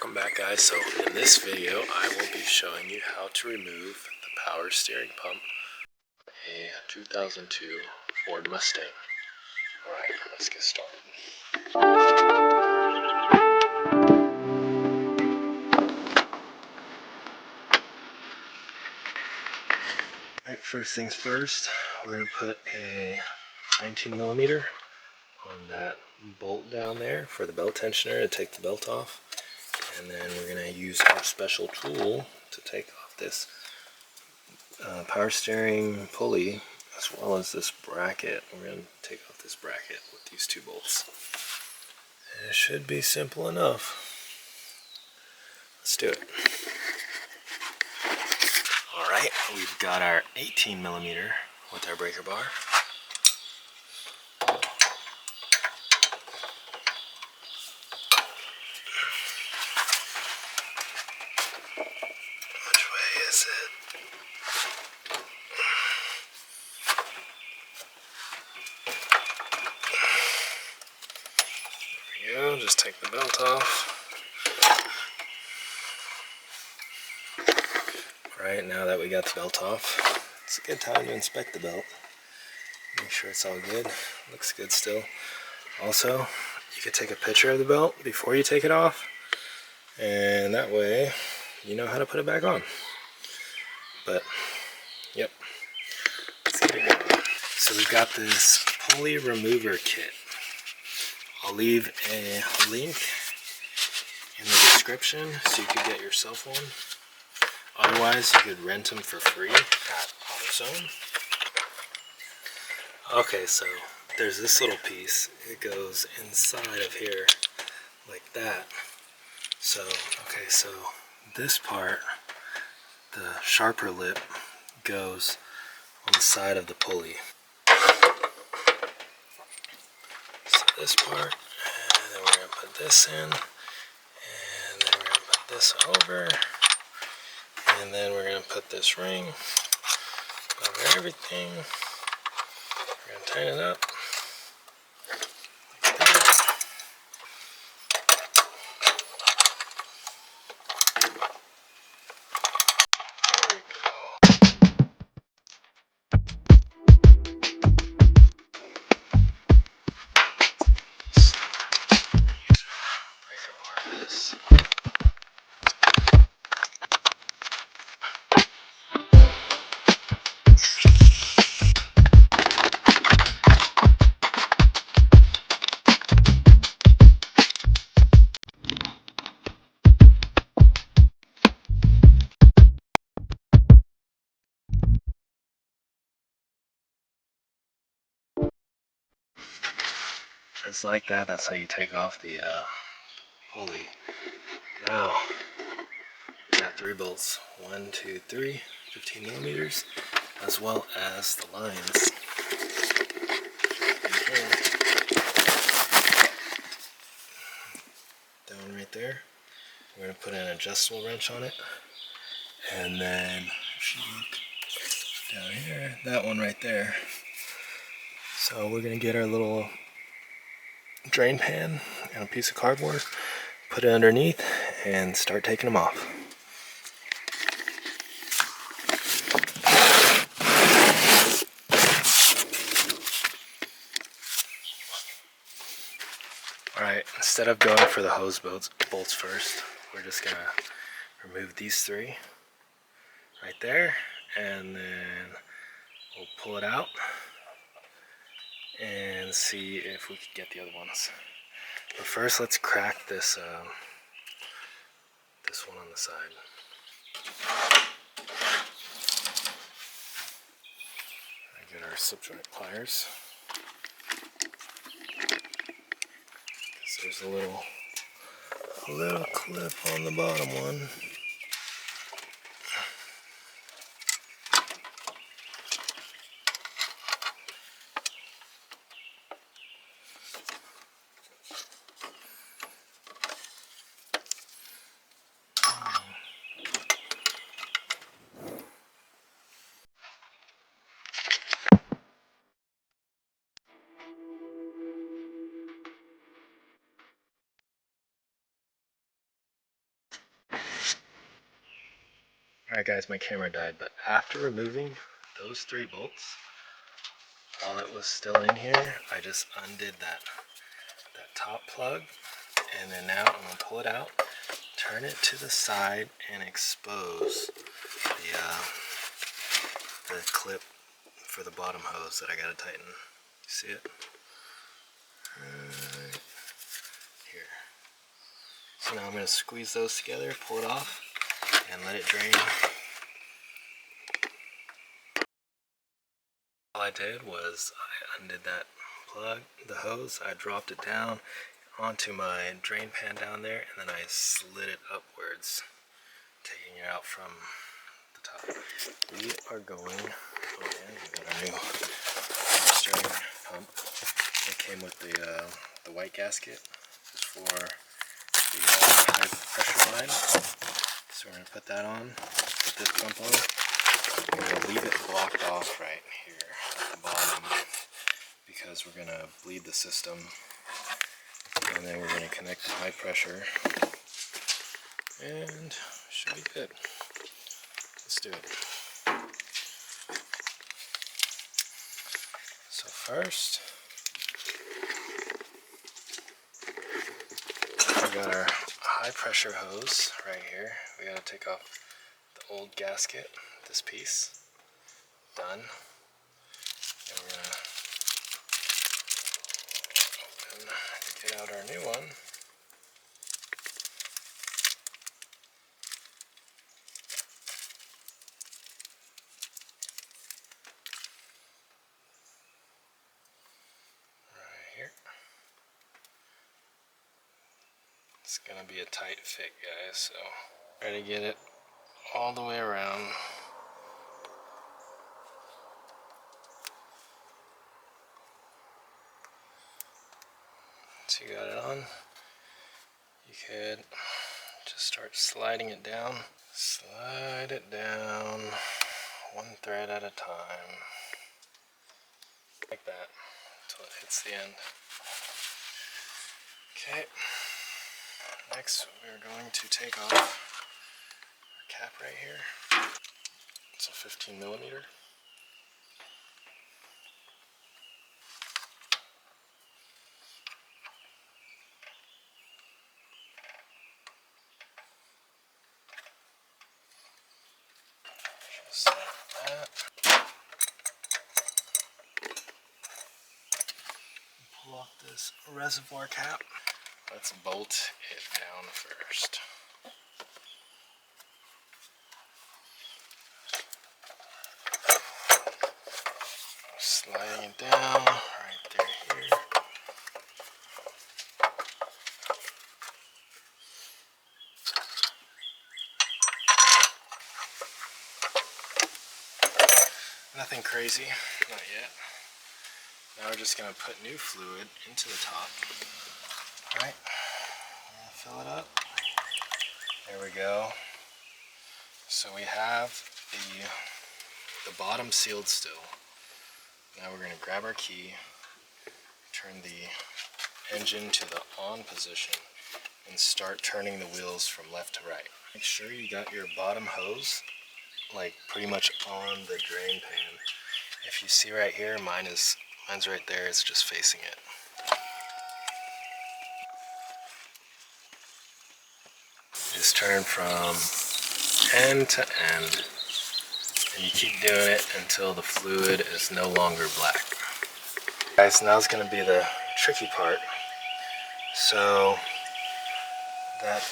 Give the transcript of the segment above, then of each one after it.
Welcome back, guys. So in this video I will be showing you how to remove the power steering pump a 2002 Ford Mustang. Alright, let's get started. Alright, first things first, we're going to put a 19mm on that bolt down there for the belt tensioner to take the belt off. And then we're going to use our special tool to take off this power steering pulley as well as this bracket. We're going to take off this bracket with these two bolts. And it should be simple enough. Let's do it. Alright, we've got our 18mm with our breaker bar. Just take the belt off. Right, now that we got the belt off, it's a good time to inspect the belt. Make sure it's all good. Looks good still. Also, you could take a picture of the belt before you take it off, and that way you know how to put it back on. But, yep. Let's get it going. So we've got this pulley remover kit. I'll leave a link in the description so you could get yourself one. Otherwise, you could rent them for free at AutoZone. Okay, so there's this little piece. It goes inside of here like that. So, okay, so this part, the sharper lip, goes on the side of the pulley. This part, and then we're going to put this in, and then we're going to put this over, and then we're going to put this ring over everything. We're going to tighten it up like that. It's like that. That's how you take off the pulley. Now, got 3 bolts. 1, 2, 3, 15mm, as well as the lines. Down right there. We're going to put an adjustable wrench on it. And then, if you look down here, that one right there. So we're going to get our little drain pan and a piece of cardboard, put it underneath, and start taking them off. Alright, instead of going for the hose bolts first, we're just going to remove these 3 right there, and then we'll pull it out and see if we can get the other ones. But first, let's crack this this one on the side. I get our slip joint pliers. There's a little clip on the bottom one. Alright guys, my camera died, but after removing those 3 bolts, while it was still in here, I just undid that top plug, and then now I'm going to pull it out, turn it to the side, and expose the clip for the bottom hose that I got to tighten. You see it? Right here. So now I'm going to squeeze those together, pull it off, and let it drain. All I did was I undid that plug, the hose, I dropped it down onto my drain pan down there, and then I slid it upwards, taking it out from the top. We are going, oh man, we got our new stirring pump. It came with the white gasket. This is for the high pressure line. So we're going to put that on, put this pump on. We're going to leave it blocked off right here at the bottom because we're going to bleed the system, and then we're going to connect the high pressure, and should be good. Let's do it. So first, we got our high pressure hose right here. We got to take off the old gasket, this piece. Done. And we're going to open and get out our new one. Right here. It's going to be a tight fit, guys, so try to get it all the way around. Once you got it on, you could just start sliding it down. Slide it down, one thread at a time, like that, until it hits the end. Okay, next we're going to take off our cap right here. It's a 15 millimeter. Just like that. Pull off this reservoir cap. Let's bolt it down first. Sliding it down right there here. Nothing crazy, not yet. Now we're just going to put new fluid into the top. Alright, fill it up. There we go. So we have the bottom sealed still. Now we're going to grab our key, turn the engine to the on position, and start turning the wheels from left to right. Make sure you got your bottom hose like pretty much on the drain pan. If you see right here, mine's right there, it's just facing it. Just turn from end to end, and you keep doing it until the fluid is no longer black. Guys, now is going to be the tricky part. So that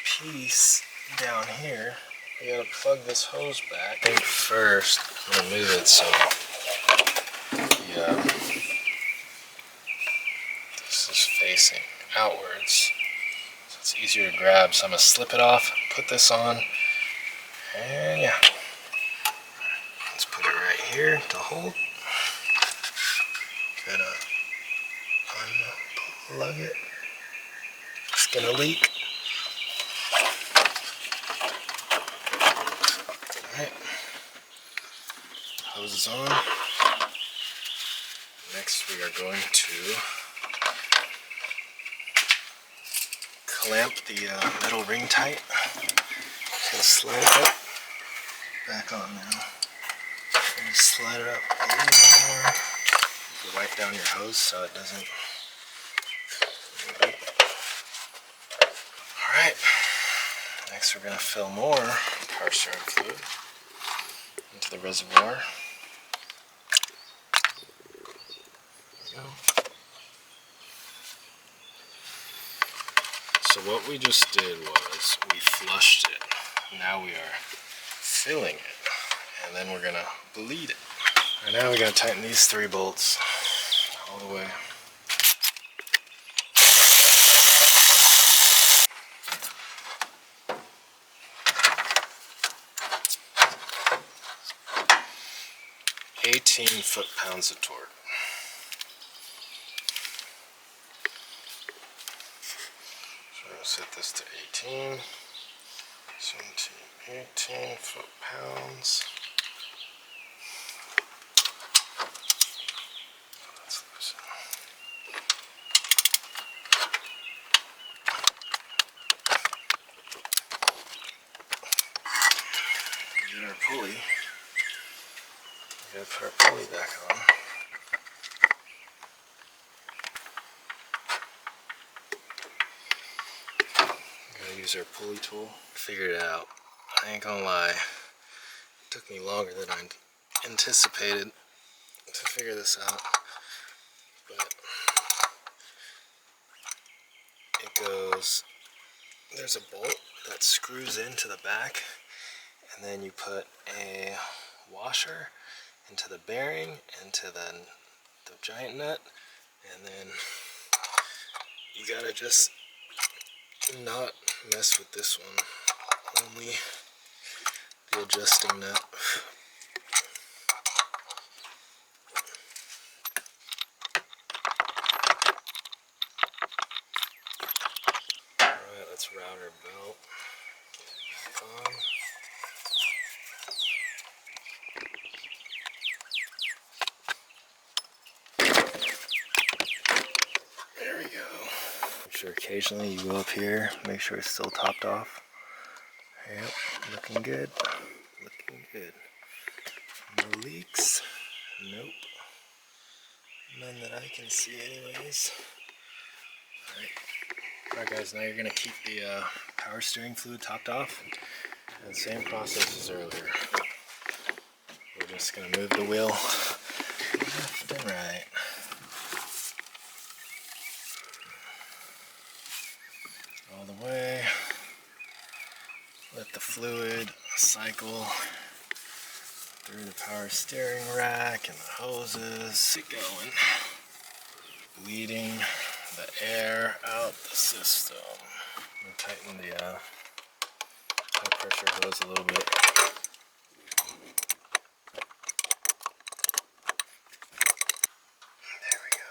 piece down here, you gotta plug this hose back. I think first I'm gonna move it so this is facing outwards, so it's easier to grab. So I'm gonna slip it off, put this on, and yeah, let's put it right here to hold. Gotta unplug it. It's gonna leak. Alright, hose is on. Next we are going to clamp the metal ring tight. Just gonna slide it up. back on now. And just slide it up a little more. You wipe down your hose so it doesn't. Alright, next we're going to fill more power steering fluid into the reservoir. There we go. So what we just did was we flushed it. Now we are filling it, and then we're going to bleed it. And now we're going to tighten these 3 bolts all the way. Foot-pounds of torque. So I'm going to set this to 18, 17, 18 foot-pounds. Let's loosen. Get our pulley. We gotta put our pulley back on. Gotta use our pulley tool. Figured it out. I ain't gonna lie. It took me longer than I anticipated to figure this out. But it goes, there's a bolt that screws into the back, and then you put a washer into the bearing, into the giant nut, and then you gotta just not mess with this one, only the adjusting nut. Alright, let's route our belt, get it back on. Sure, occasionally you go up here, make sure it's still topped off. Yep, looking good. Looking good. No leaks. Nope. None that I can see anyways. Alright guys, now you're going to keep the power steering fluid topped off. And same process as earlier. We're just going to move the wheel left and right. All the way, let the fluid cycle through the power steering rack and the hoses. Keep going. Bleeding the air out the system. I'm gonna tighten the high pressure hose a little bit. There we go.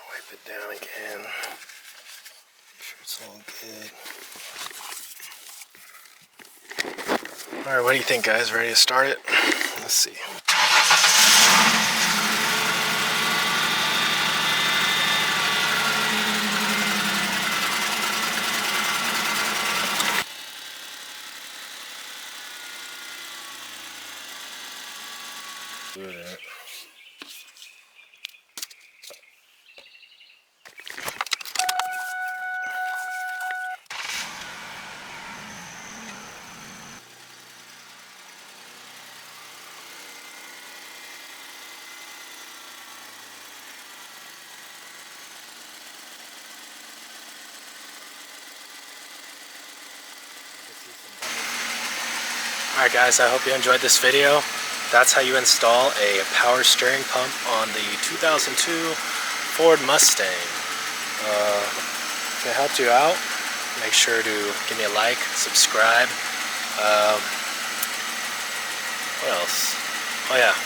Wipe it down again. Make sure it's all good. Alright, what do you think, guys? Ready to start it? Let's see. Good in it. Alright guys, I hope you enjoyed this video. That's how you install a power steering pump on the 2002 Ford Mustang. If it helped you out, make sure to give me a like, subscribe. What else? Oh yeah.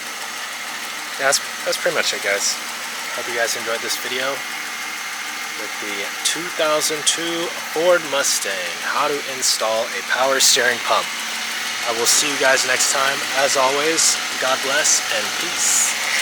That's pretty much it, guys. Hope you guys enjoyed this video with the 2002 Ford Mustang, how to install a power steering pump. I will see you guys next time. As always, God bless and peace.